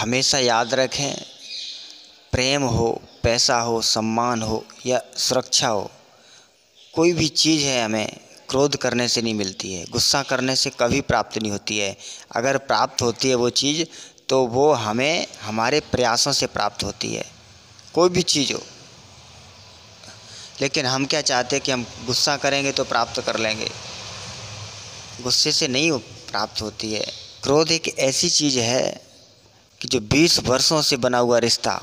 हमेशा याद रखें, प्रेम हो, पैसा हो, सम्मान हो या सुरक्षा हो, कोई भी चीज़ है हमें क्रोध करने से नहीं मिलती है, गुस्सा करने से कभी प्राप्त नहीं होती है। अगर प्राप्त होती है वो चीज़ तो वो हमें हमारे प्रयासों से प्राप्त होती है, कोई भी चीज़ हो। लेकिन हम क्या चाहते हैं कि हम गुस्सा करेंगे तो प्राप्त कर लेंगे, गुस्से से नहीं प्राप्त होती है। क्रोध एक ऐसी चीज़ है कि जो 20 वर्षों से बना हुआ रिश्ता,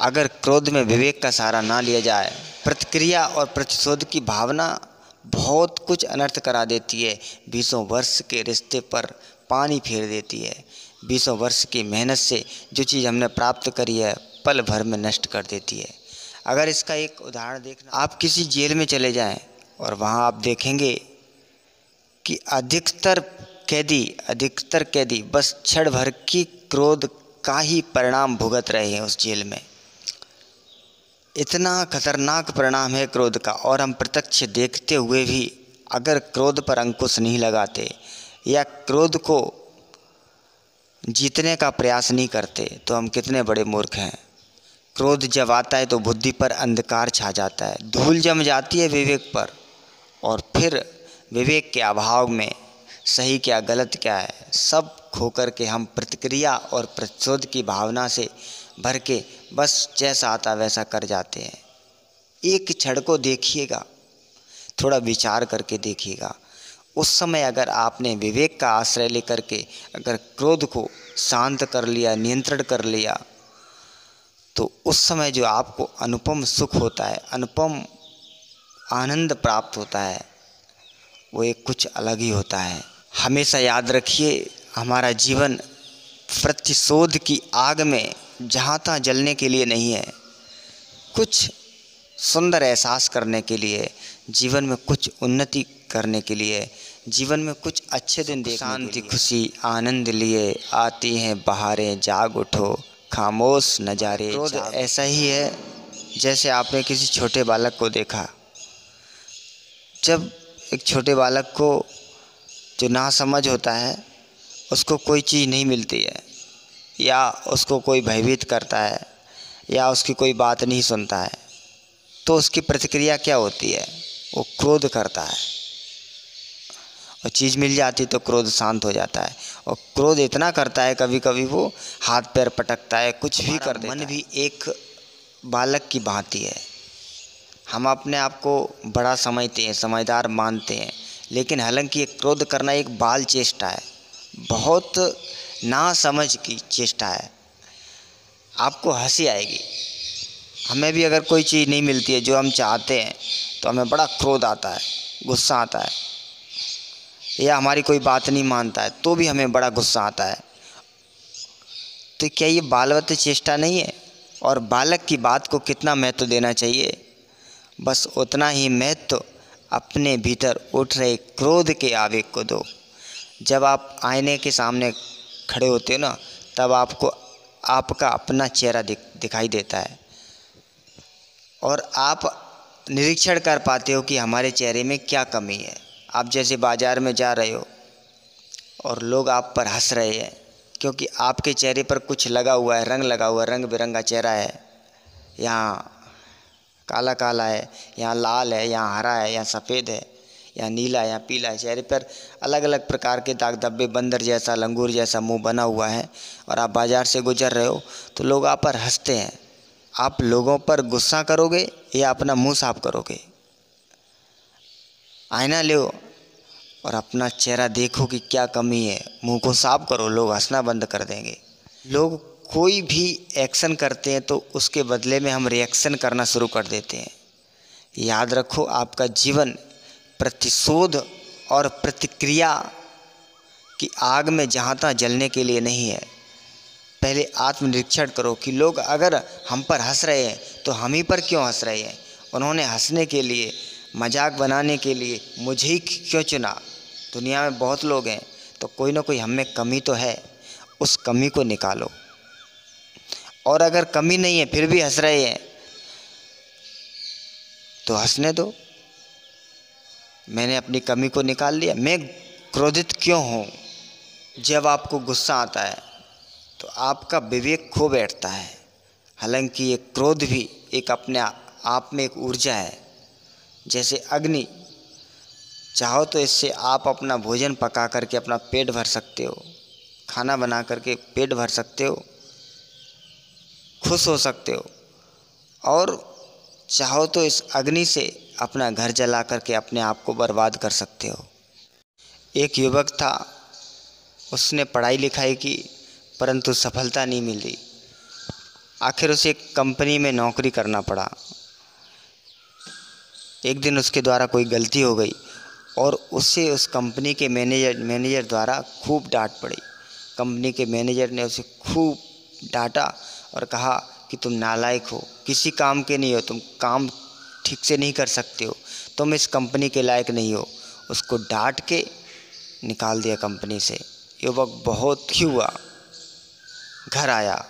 अगर क्रोध में विवेक का सहारा ना लिया जाए, प्रतिक्रिया और प्रतिशोध की भावना बहुत कुछ अनर्थ करा देती है। 20 वर्ष के रिश्ते पर पानी फेर देती है। 20 वर्ष की मेहनत से जो चीज़ हमने प्राप्त करी है पल भर में नष्ट कर देती है। अगर इसका एक उदाहरण देखना, आप किसी जेल में चले जाएं और वहाँ आप देखेंगे कि अधिकतर कैदी बस क्षण भर की क्रोध का ही परिणाम भुगत रहे हैं उस जेल में। इतना खतरनाक परिणाम है क्रोध का, और हम प्रत्यक्ष देखते हुए भी अगर क्रोध पर अंकुश नहीं लगाते या क्रोध को जीतने का प्रयास नहीं करते तो हम कितने बड़े मूर्ख हैं। क्रोध जब आता है तो बुद्धि पर अंधकार छा जाता है, धूल जम जाती है विवेक पर, और फिर विवेक के अभाव में सही क्या गलत क्या है सब खो कर के हम प्रतिक्रिया और प्रतिशोध की भावना से भर के बस जैसा आता वैसा कर जाते हैं। एक क्षण को देखिएगा, थोड़ा विचार करके देखिएगा। उस समय अगर आपने विवेक का आश्रय लेकर के अगर क्रोध को शांत कर लिया, नियंत्रण कर लिया, तो उस समय जो आपको अनुपम सुख होता है, अनुपम आनंद प्राप्त होता है, वो एक कुछ अलग ही होता है। हमेशा याद रखिए, हमारा जीवन प्रतिशोध की आग में जहाँ तहाँ जलने के लिए नहीं है, कुछ सुंदर एहसास करने के लिए, जीवन में कुछ उन्नति करने के लिए, जीवन में कुछ अच्छे दिन देखने, शांति खुशी आनंद लिए आती हैं बहारें, जाग उठो खामोश नज़ारे। क्रोध ऐसा ही है जैसे आपने किसी छोटे बालक को देखा। जब एक छोटे बालक को जो नासमझ होता है, उसको कोई चीज़ नहीं मिलती है, या उसको कोई भयभीत करता है, या उसकी कोई बात नहीं सुनता है, तो उसकी प्रतिक्रिया क्या होती है? वो क्रोध करता है, और चीज़ मिल जाती तो क्रोध शांत हो जाता है। और क्रोध इतना करता है कभी कभी वो हाथ पैर पटकता है, कुछ भी कर देता है। मन भी एक बालक की भांति है। हम अपने आप को बड़ा समझते हैं, समझदार मानते हैं, लेकिन हालांकि एक क्रोध करना एक बाल चेष्टा है, बहुत नासमझ की चेष्टा है। आपको हंसी आएगी। हमें भी अगर कोई चीज़ नहीं मिलती है जो हम चाहते हैं तो हमें बड़ा क्रोध आता है, गुस्सा आता है, या हमारी कोई बात नहीं मानता है तो भी हमें बड़ा गुस्सा आता है। तो क्या ये बालवत चेष्टा नहीं है? और बालक की बात को कितना महत्व देना चाहिए, बस उतना ही महत्व अपने भीतर उठ रहे क्रोध के आवेग को दो। जब आप आईने के सामने खड़े होते हो ना, तब आपको आपका अपना चेहरा दिखाई देता है, और आप निरीक्षण कर पाते हो कि हमारे चेहरे में क्या कमी है। आप जैसे बाज़ार में जा रहे हो और लोग आप पर हंस रहे हैं क्योंकि आपके चेहरे पर कुछ लगा हुआ है, रंग लगा हुआ है, रंग बिरंगा चेहरा है। यहाँ काला काला है, यहाँ लाल है, यहाँ हरा है, यहाँ सफ़ेद है, यहाँ नीला है, यहाँ पीला है। चेहरे पर अलग अलग प्रकार के दाग धब्बे, बंदर जैसा, लंगूर जैसा मुंह बना हुआ है, और आप बाज़ार से गुजर रहे हो तो लोग आप पर हंसते हैं। आप लोगों पर गुस्सा करोगे या अपना मुंह साफ करोगे? आईना लो और अपना चेहरा देखो कि क्या कमी है, मुंह को साफ करो, लोग हंसना बंद कर देंगे। लोग कोई भी एक्शन करते हैं तो उसके बदले में हम रिएक्शन करना शुरू कर देते हैं। याद रखो, आपका जीवन प्रतिशोध और प्रतिक्रिया की आग में जहाँ तहाँ जलने के लिए नहीं है। पहले आत्मनिरीक्षण करो कि लोग अगर हम पर हंस रहे हैं तो हम ही पर क्यों हंस रहे हैं? उन्होंने हंसने के लिए, मजाक बनाने के लिए मुझे ही क्यों चुना? दुनिया में बहुत लोग हैं, तो कोई ना कोई हम में कमी तो है, उस कमी को निकालो। और अगर कमी नहीं है फिर भी हंस रहे हैं तो हंसने दो। मैंने अपनी कमी को निकाल लिया, मैं क्रोधित क्यों हूँ? जब आपको गुस्सा आता है तो आपका विवेक खो बैठता है। हालांकि ये क्रोध भी एक अपने आप में एक ऊर्जा है, जैसे अग्नि। चाहो तो इससे आप अपना भोजन पका करके अपना पेट भर सकते हो, खाना बना करके पेट भर सकते हो, खुश हो सकते हो, और चाहो तो इस अग्नि से अपना घर जला करके अपने आप को बर्बाद कर सकते हो। एक युवक था, उसने पढ़ाई लिखाई की परंतु सफलता नहीं मिली। आखिर उसे एक कंपनी में नौकरी करना पड़ा। एक दिन उसके द्वारा कोई गलती हो गई और उसे उस कंपनी के मैनेजर द्वारा खूब डांट पड़ी। कंपनी के मैनेजर ने उसे खूब डांटा और कहा कि तुम नालायक हो, किसी काम के नहीं हो, तुम काम ठीक से नहीं कर सकते हो, तुम इस कंपनी के लायक नहीं हो। उसको डांट के निकाल दिया कंपनी से। युवक बहुत दुखी हुआ, घर आया,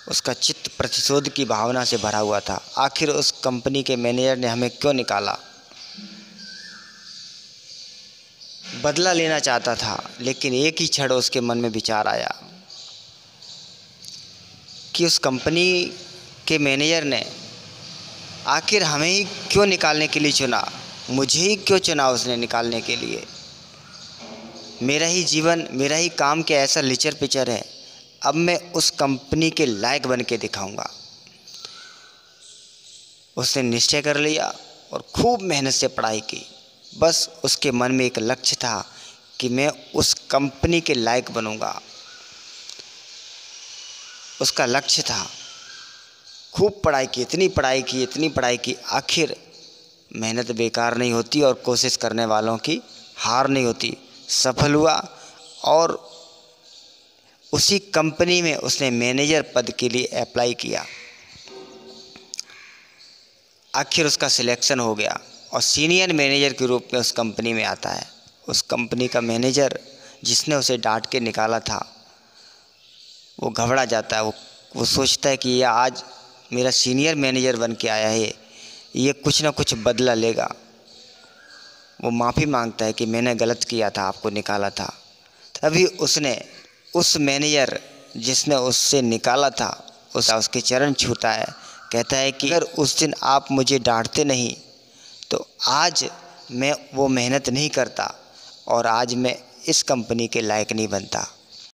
उसका चित्त प्रतिशोध की भावना से भरा हुआ था। आखिर उस कंपनी के मैनेजर ने हमें क्यों निकाला? बदला लेना चाहता था, लेकिन एक ही क्षण उसके मन में विचार आया कि उस कंपनी के मैनेजर ने आखिर हमें ही क्यों निकालने के लिए चुना, मुझे ही क्यों चुना उसने निकालने के लिए। मेरा ही जीवन, मेरा ही काम क्या ऐसा लिचर पिचर है, अब मैं उस कंपनी के लायक बन के दिखाऊंगा। उसने निश्चय कर लिया और खूब मेहनत से पढ़ाई की। बस उसके मन में एक लक्ष्य था कि मैं उस कंपनी के लायक बनूंगा। उसका लक्ष्य था। खूब पढ़ाई की, इतनी पढ़ाई की, इतनी पढ़ाई की, आखिर मेहनत बेकार नहीं होती और कोशिश करने वालों की हार नहीं होती। सफल हुआ और उसी कंपनी में उसने मैनेजर पद के लिए अप्लाई किया। आखिर उसका सिलेक्शन हो गया और सीनियर मैनेजर के रूप में उस कंपनी में आता है। उस कंपनी का मैनेजर जिसने उसे डांट के निकाला था, वो घबरा जाता है। वो सोचता है कि ये आज मेरा सीनियर मैनेजर बन के आया है, ये कुछ ना कुछ बदला लेगा। वो माफ़ी मांगता है कि मैंने गलत किया था, आपको निकाला था। तभी उसने उस मैनेजर जिसने उससे निकाला था उसके चरण छूता है। कहता है कि अगर उस दिन आप मुझे डांटते नहीं तो आज मैं वो मेहनत नहीं करता और आज मैं इस कंपनी के लायक नहीं बनता।